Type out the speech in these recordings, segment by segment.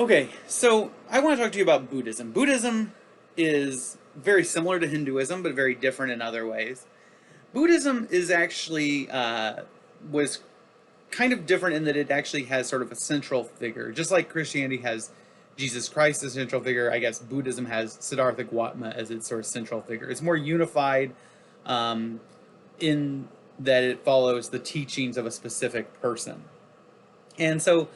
Okay, so I want to talk to you about Buddhism. Buddhism is very similar to Hinduism, but very different in other ways. Buddhism is actually was kind of different in that it actually has sort of a central figure, just like Christianity has Jesus Christ as a central figure. I guess Buddhism has Siddhartha Gautama as its sort of central figure. It's more unified um, in that it follows the teachings of a specific person. And so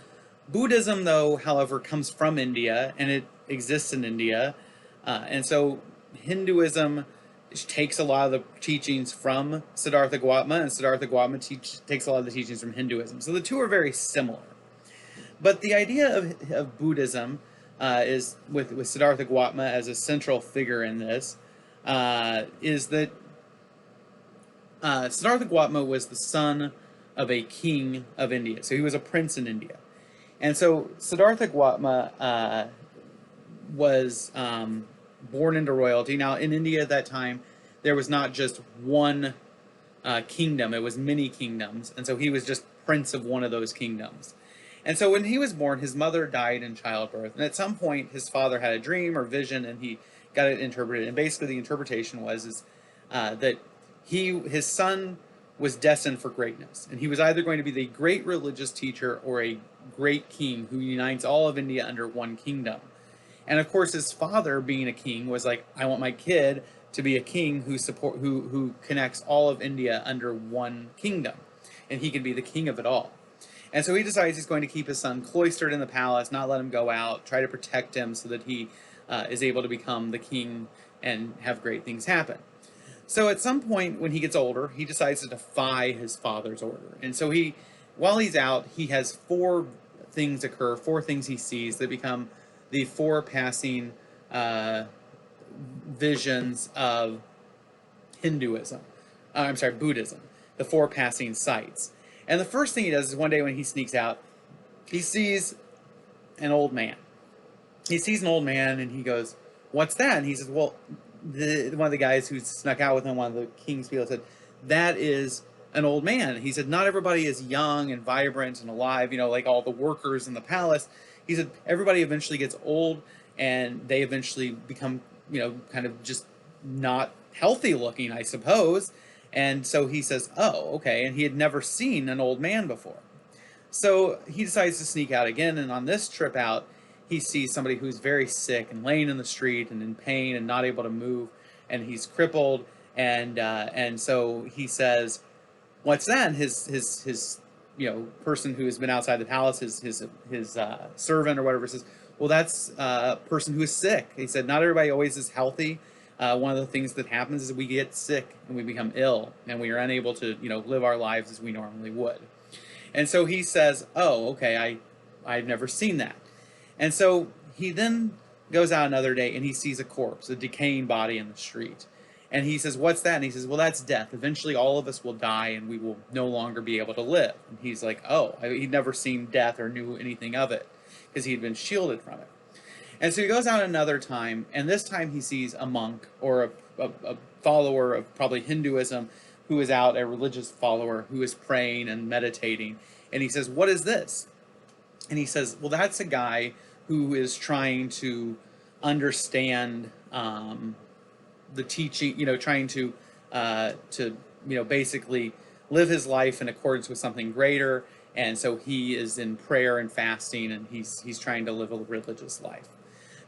Buddhism, though, however, comes from India and it exists in India. And so Hinduism takes a lot of the teachings from Siddhartha Gautama, and Siddhartha Gautama takes a lot of the teachings from Hinduism. So the two are very similar. But the idea of Buddhism is with Siddhartha Gautama as a central figure in this, is that Siddhartha Gautama was the son of a king of India. So he was a prince in India. And so Siddhartha Gautama was born into royalty. Now, in India at that time, there was not just one kingdom, it was many kingdoms. And so he was just prince of one of those kingdoms. And so when he was born, his mother died in childbirth. And at some point, his father had a dream or vision, and he got it interpreted. And basically, the interpretation was that his son was destined for greatness, and he was either going to be the great religious teacher or a great king who unites all of India under one kingdom. And of course, his father, being a king, was like, I want my kid to be a king who connects all of India under one kingdom, and he can be the king of it all. And so he decides he's going to keep his son cloistered in the palace, not let him go out, try to protect him so that he is able to become the king and have great things happen. So at some point when he gets older, he decides to defy his father's order. And so while he's out, he has four things occur, four things he sees that become the four passing visions of Hinduism. I'm sorry, Buddhism. The four passing sights. And the first thing he does is one day when he sneaks out, he sees an old man. He sees an old man and he goes, "What's that?" And he says, well, one of the guys who snuck out with him, one of the king's people, said, "That is an old man." He said, "Not everybody is young and vibrant and alive, like all the workers in the palace." He said, "Everybody eventually gets old and they eventually become, kind of just not healthy looking, I suppose." And so he says, "Oh, okay." And he had never seen an old man before. So he decides to sneak out again. And on this trip out, he sees somebody who's very sick and laying in the street and in pain and not able to move, and he's crippled. And so he says, "What's that?" And his person who has been outside the palace, his servant or whatever, says, "Well, that's a person who is sick." He said, "Not everybody always is healthy. One of the things that happens is we get sick and we become ill and we are unable to live our lives as we normally would." And so he says, "Oh, okay, I've never seen that." And so he then goes out another day and he sees a corpse, a decaying body in the street. And he says, "What's that?" And he says, "Well, that's death. Eventually all of us will die and we will no longer be able to live." And he's like, oh, he'd never seen death or knew anything of it because he'd been shielded from it. And so he goes out another time, and this time he sees a monk or a follower of probably Hinduism who is out, a religious follower who is praying and meditating. And he says, "What is this?" And he says, "Well, that's a guy who is trying to understand the teaching, trying to basically live his life in accordance with something greater. And so he is in prayer and fasting, and he's trying to live a religious life."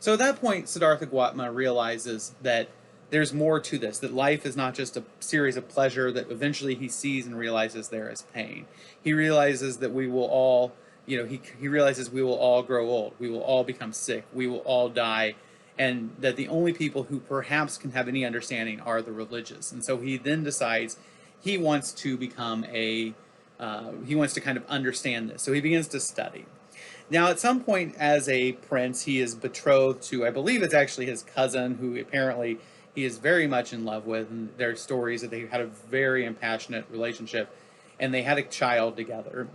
So at that point, Siddhartha Gautama realizes that there's more to this, that life is not just a series of pleasure, that eventually he sees and realizes there is pain. He realizes that we will all, he realizes we will all grow old, we will all become sick, we will all die, and that the only people who perhaps can have any understanding are the religious. And so he then decides he wants to become he wants to kind of understand this. So he begins to study. Now, at some point as a prince, he is betrothed to, I believe it's actually his cousin, who apparently he is very much in love with. And there are stories that they had a very impassionate relationship, and they had a child together.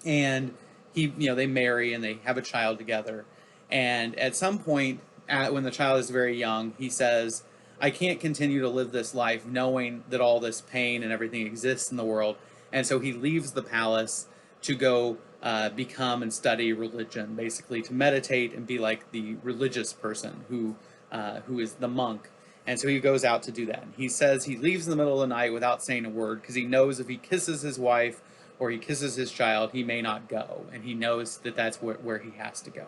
And they marry and they have a child together. And at some point, when the child is very young, he says, "I can't continue to live this life knowing that all this pain and everything exists in the world." And so he leaves the palace to go become and study religion, basically to meditate and be like the religious person who is the monk. And so he goes out to do that. He says he leaves in the middle of the night without saying a word because he knows if he kisses his wife or he kisses his child, he may not go. And he knows that that's where he has to go.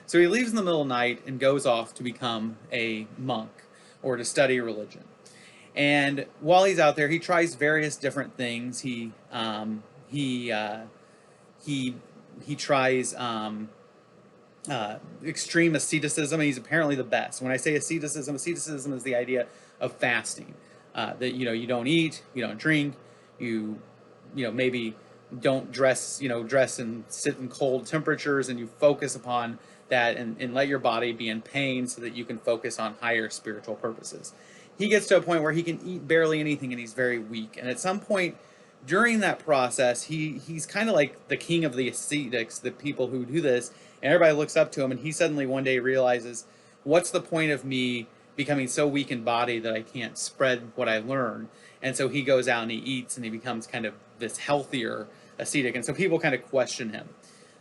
So he leaves in the middle of the night and goes off to become a monk or to study religion. And while he's out there, he tries various different things. He tries extreme asceticism, and he's apparently the best. When I say asceticism is the idea of fasting. That you don't eat, you don't drink, you maybe don't dress and sit in cold temperatures, and you focus upon that and let your body be in pain so that you can focus on higher spiritual purposes. He gets to a point where he can eat barely anything and he's very weak. And at some point during that process, he's kind of like the king of the ascetics, the people who do this, and everybody looks up to him, and he suddenly one day realizes, what's the point of me becoming so weak in body that I can't spread what I learned? And so he goes out and he eats and he becomes kind of this healthier ascetic. And so people kind of question him.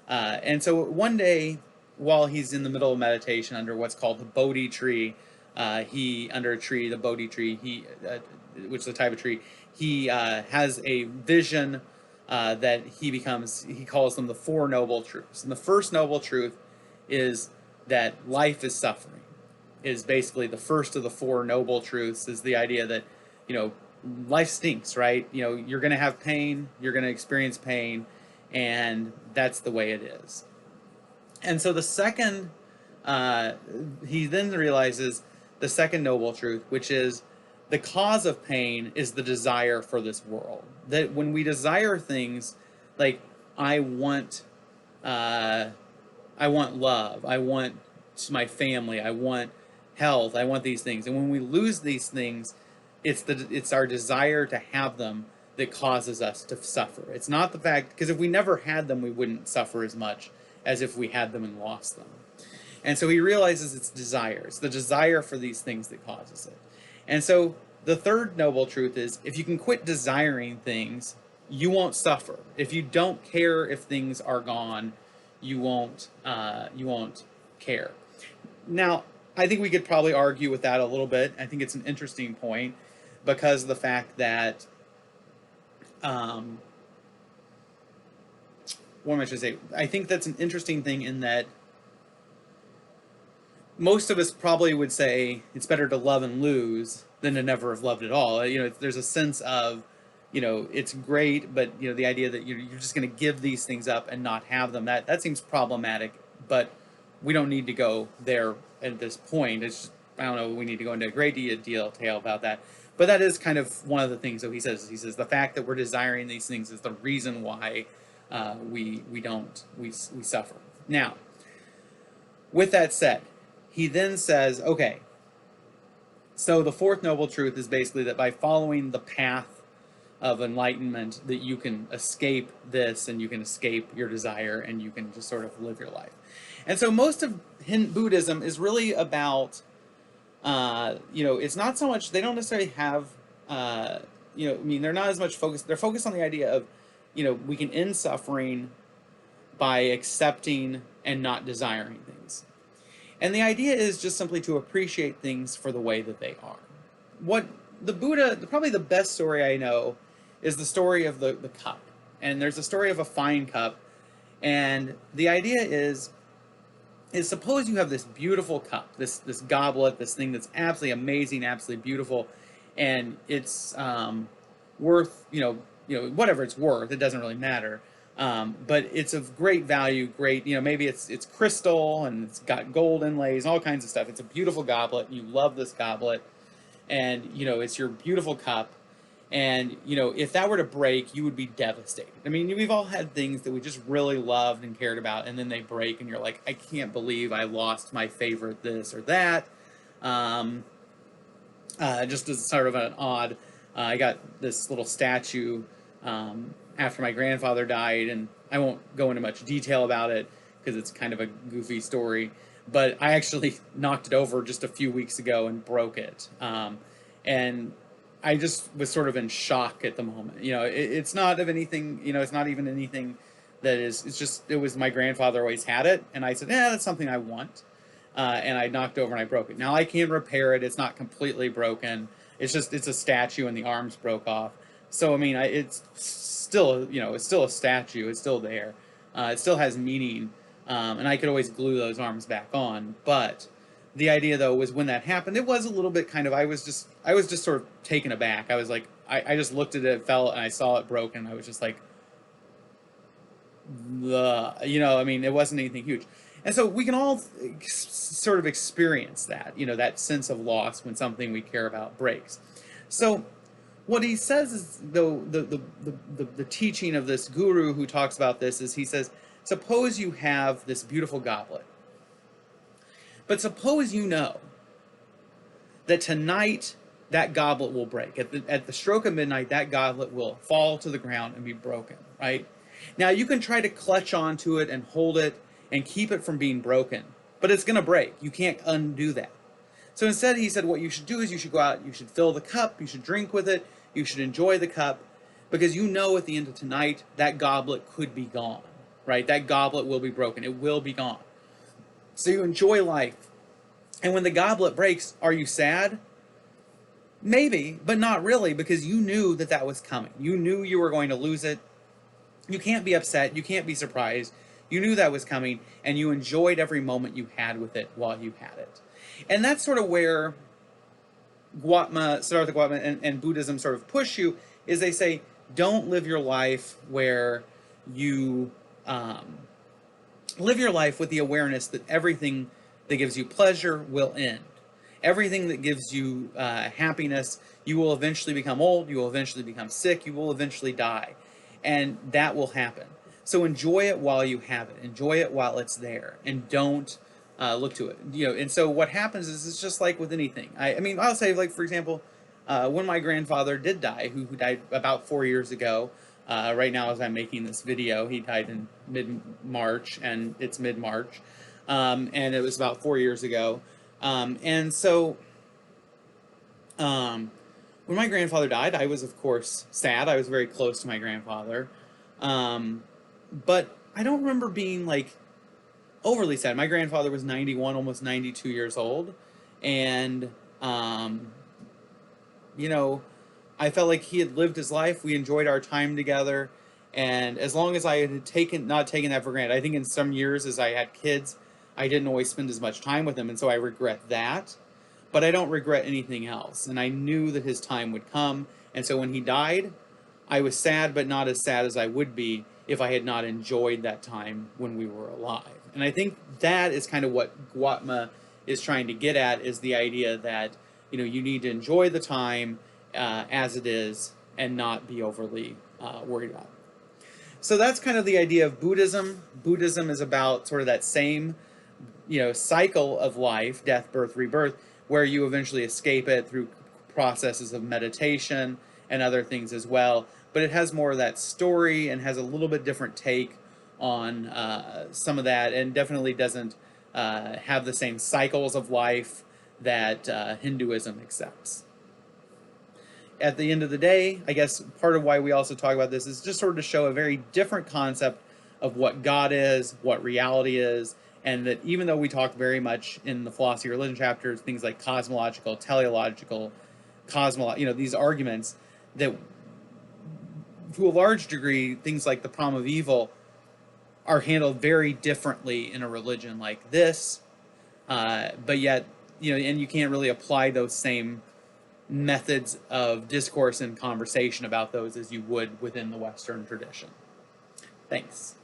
And so one day, while he's in the middle of meditation under what's called the Bodhi tree, under a tree, the Bodhi tree, which is a type of tree, he has a vision that he calls them the Four Noble Truths. And the first noble truth is that life is suffering, is basically the first of the Four Noble Truths, is the idea that, life stinks, right? You're going to have pain, you're going to experience pain, and that's the way it is. And so the second, he then realizes the second noble truth, which is the cause of pain is the desire for this world. That when we desire things like I want love, I want my family, I want health, I want these things, and when we lose these things, it's our desire to have them that causes us to suffer. It's not the fact, because if we never had them, we wouldn't suffer as much as if we had them and lost them. And so he realizes it's desire. It's the desire for these things that causes it. And so the third noble truth is, if you can quit desiring things, you won't suffer. If you don't care if things are gone, you won't care. Now, I think we could probably argue with that a little bit. I think it's an interesting point because of the fact that, what am I trying to say? I think that's an interesting thing in that most of us probably would say it's better to love and lose than to never have loved at all. There's a sense of, it's great, but the idea that you're just going to give these things up and not have them, that seems problematic. But we don't need to go there at this point. It's just, I don't know, we need to go into a great detail about that. But that is kind of one of the things that he says. He says the fact that we're desiring these things is the reason why we suffer. Now, with that said, he then says, okay, so the fourth noble truth is basically that by following the path of enlightenment, that you can escape this and you can escape your desire and you can just sort of live your life. And so most of Buddhism is really about, it's not so much, they don't necessarily have, they're not as much focused, they're focused on the idea of, we can end suffering by accepting and not desiring things. And the idea is just simply to appreciate things for the way that they are. What the Buddha, probably the best story I know, is the story of the cup. And there's a story of a fine cup. And the idea is suppose you have this beautiful cup, this goblet, this thing that's absolutely amazing, absolutely beautiful, and it's worth, whatever it's worth, it doesn't really matter. But it's of great value, great, maybe it's crystal and it's got gold inlays, all kinds of stuff. It's a beautiful goblet. You love this goblet and, it's your beautiful cup. And, if that were to break, you would be devastated. I mean, we've all had things that we just really loved and cared about, and then they break and you're like, I can't believe I lost my favorite this or that. Just as sort of an odd, I got this little statue, after my grandfather died, and I won't go into much detail about it because it's kind of a goofy story, but I actually knocked it over just a few weeks ago and broke it. And I just was sort of in shock at the moment. It's not of anything, it's not even anything that is, it was my grandfather always had it, and I said, yeah, that's something I want. And I knocked over and I broke it. Now I can repair it. It's not completely broken. It's a statue and the arms broke off. So I mean, it's still, it's still a statue. It's still there. It still has meaning, and I could always glue those arms back on. But the idea though was when that happened, it was a little bit kind of, I was just sort of taken aback. I was like, I just looked at it, felt, and I saw it broken. I was just like, I mean, it wasn't anything huge. And so we can all sort of experience that, that sense of loss when something we care about breaks. So what he says is, though, the teaching of this guru who talks about this is, he says, suppose you have this beautiful goblet, but suppose you know that tonight that goblet will break. At the stroke of midnight, that goblet will fall to the ground and be broken, right? Now, you can try to clutch onto it and hold it and keep it from being broken, but it's going to break. You can't undo that. So instead, he said, what you should do is you should go out, you should fill the cup, you should drink with it, you should enjoy the cup, because you know at the end of tonight, that goblet could be gone, right? That goblet will be broken. It will be gone. So you enjoy life. And when the goblet breaks, are you sad? Maybe, but not really, because you knew that that was coming. You knew you were going to lose it. You can't be upset. You can't be surprised. You knew that was coming, and you enjoyed every moment you had with it while you had it. And that's sort of where Siddhartha Gautama and Buddhism sort of push you, is they say, don't live your life where you live your life with the awareness that everything that gives you pleasure will end. Everything that gives you happiness, you will eventually become old, you will eventually become sick, you will eventually die. And that will happen. So enjoy it while you have it. Enjoy it while it's there. And don't look to it. And so what happens is, it's just like with anything. I mean, I'll say, like, for example, when my grandfather did die, who died about 4 years ago, right now as I'm making this video, he died in mid-March, and it's mid-March. And it was about 4 years ago. And so when my grandfather died, I was, of course, sad. I was very close to my grandfather. But I don't remember being, like, overly sad. My grandfather was 91, almost 92 years old. And, I felt like he had lived his life. We enjoyed our time together. And as long as I had not taken that for granted, I think in some years as I had kids, I didn't always spend as much time with him. And so I regret that. But I don't regret anything else. And I knew that his time would come. And so when he died, I was sad, but not as sad as I would be if I had not enjoyed that time when we were alive. And I think that is kind of what Gautama is trying to get at, is the idea that, you need to enjoy the time as it is and not be overly worried about it. So that's kind of the idea of Buddhism. Buddhism is about sort of that same, cycle of life, death, birth, rebirth, where you eventually escape it through processes of meditation and other things as well. But it has more of that story and has a little bit different take on some of that, and definitely doesn't have the same cycles of life that Hinduism accepts. At the end of the day, I guess part of why we also talk about this is just sort of to show a very different concept of what God is, what reality is, and that even though we talk very much in the philosophy of religion chapters, things like cosmological, teleological, these arguments, that to a large degree, things like the problem of evil are handled very differently in a religion like this, but yet, and you can't really apply those same methods of discourse and conversation about those as you would within the Western tradition. Thanks.